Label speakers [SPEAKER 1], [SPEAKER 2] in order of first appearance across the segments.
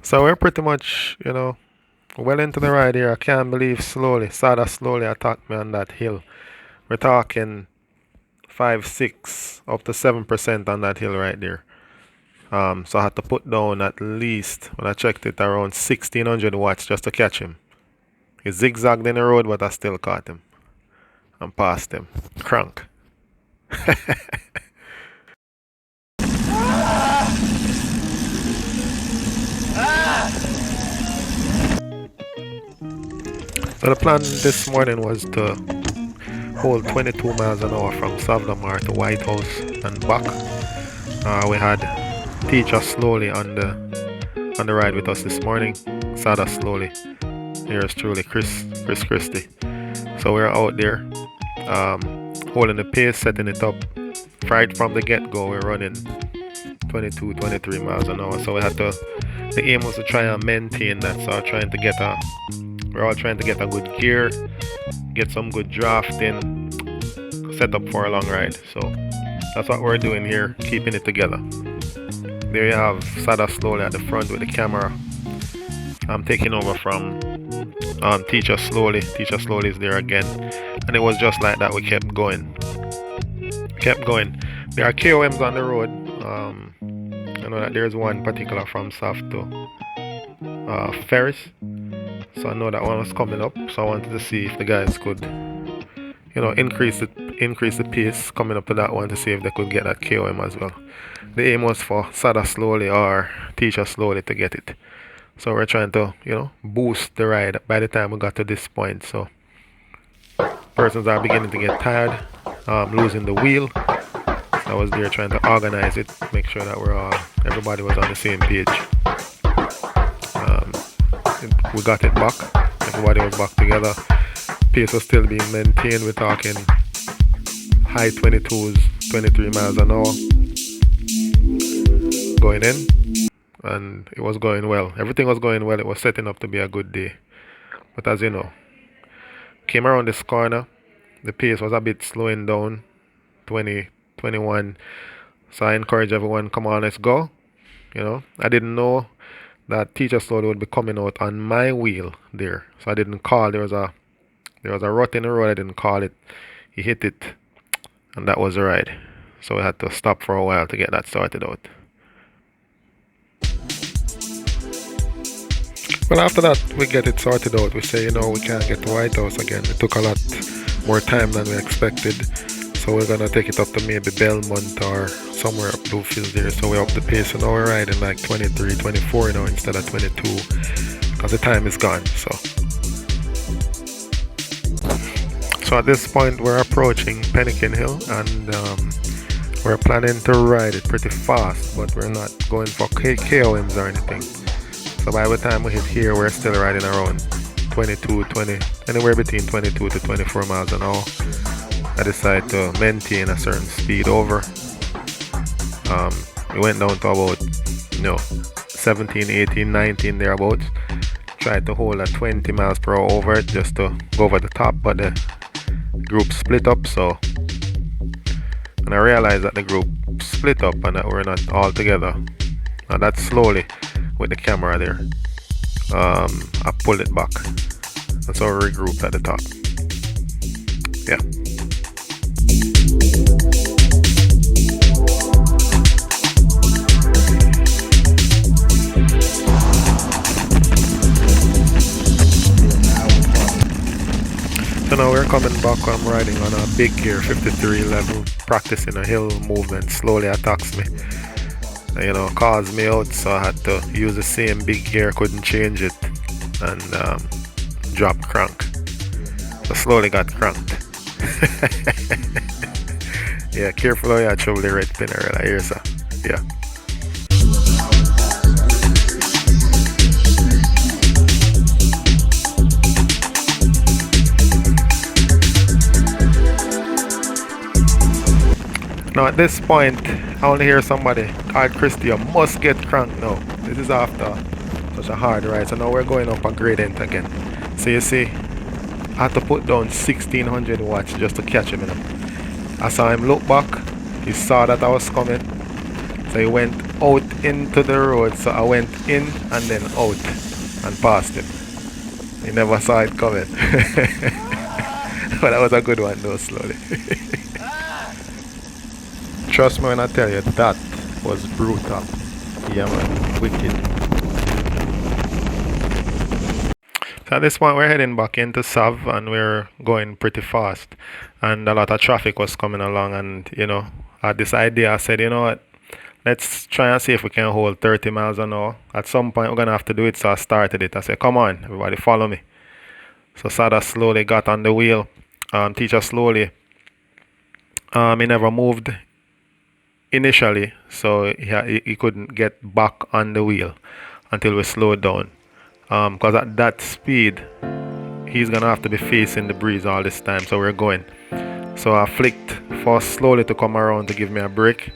[SPEAKER 1] So we're pretty much, well into the ride here. I can't believe Sada slowly attacked me on that hill. We're talking 5, 6, up to 7% on that hill right there. So I had to put down at least, when I checked it, around 1600 watts just to catch him. He zigzagged in the road, but I still caught him and passed him. Crank. So the plan this morning was to hold 22 miles an hour from Savlamar to White House and back. We had Teacher slowly on the ride with us this morning. Sada slowly. Here's truly Chris Christie. So we're out there, holding the pace, setting it up. Right from the get-go, we're running 22, 23 miles an hour. So the aim was to try and maintain that. So we're all trying to get a good gear, get some good drafting, set up for a long ride. So that's what we're doing here, keeping it together. There you have Sada slowly at the front with the camera. I'm taking over from Teacher slowly. Teacher slowly is there again, and it was just like that. We kept going. There are KOMs on the road. I know that there's one particular from South to Ferris. So I know that one was coming up. So I wanted to see if the guys could, increase the pace coming up to that one to see if they could get that KOM as well. The aim was for Sada slowly or Teacher slowly to get it. So we're trying to, boost the ride by the time we got to this point. So persons are beginning to get tired, losing the wheel. So I was there trying to organize it, make sure that everybody was on the same page. We got it back. Everybody was back together. Pace was still being maintained. We're talking high 22s, 23 miles an hour going in, and it was going well. Everything was going well. It was setting up to be a good day. But as you know, came around this corner, the pace was a bit slowing down, 20, 21. So I encourage everyone, come on, let's go. I didn't know that Teacher slowly would be coming out on my wheel there. So I didn't call. There was a rut in the road. I didn't call it. He hit it, and that was the ride. So we had to stop for a while to get that sorted out. Well, after that, we get it sorted out. We say, we can't get to White House again. It took a lot more time than we expected. So we're going to take it up to maybe Belmont or somewhere up Bluefields there. So we up the pace. So now we're riding like 23, 24 instead of 22. Because the time is gone. So at this point, we're approaching Penikin Hill. And we're planning to ride it pretty fast. But we're not going for KOMs or anything. So by the time we hit here, we're still riding around 22, 20, anywhere between 22 to 24 miles an hour. I decided to maintain a certain speed over. We went down to about 17, 18, 19 thereabouts. Tried to hold at 20 miles per hour over it just to go over the top, but the group split up. And I realized that the group split up and that we're not all together. And that's slowly with the camera there. I pulled it back. That's how we regrouped at the top. Yeah. So now we're coming back. I'm riding on a big gear 53 level, practicing a hill movement. Slowly attacks me. Calls me out, so I had to use the same big gear, couldn't change it, and drop crank. So slowly got cranked. Yeah, careful how you trouble the red pinner right here, so yeah. Now at this point, I only hear somebody called Christy, you must get cranked now. This is after such a hard ride. So now we're going up a gradient again. So you see, I had to put down 1600 watts just to catch him. I saw him look back. He saw that I was coming. So he went out into the road, so I went in and then out and passed him. He never saw it coming. But that was a good one though, slowly. Trust me when I tell you, that was brutal. Yeah man, wicked. So at this point we're heading back into Sav and we're going pretty fast. And a lot of traffic was coming along and I had this idea. I said, you know what? Let's try and see if we can hold 30 miles an hour. At some point we're gonna have to do it, so I started it. I said, come on, everybody follow me. So Sada slowly got on the wheel. Teacher slowly. He never moved initially, so he couldn't get back on the wheel until we slowed down. Because at that speed, he's gonna have to be facing the breeze all this time. So we're going. So I flicked for slowly to come around to give me a break.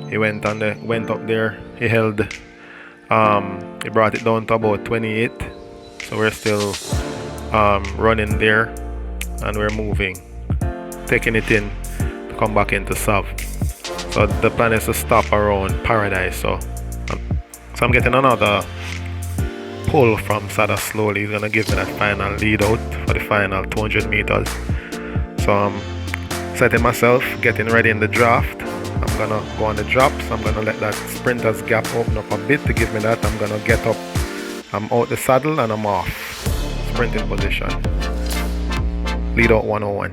[SPEAKER 1] He went up there. He held. He brought it down to about 28. So we're still running there, and we're moving, taking it in to come back into Sav. So the plan is to stop around Paradise. So I'm getting another pull from Sada slowly. He's gonna give me that final lead out for the final 200 meters. So I'm setting myself, getting ready in the draft. I'm gonna go on the drops. I'm gonna let that sprinter's gap open up a bit to give me that. I'm gonna get up. I'm out the saddle and I'm off. Sprinting position. Lead out 101.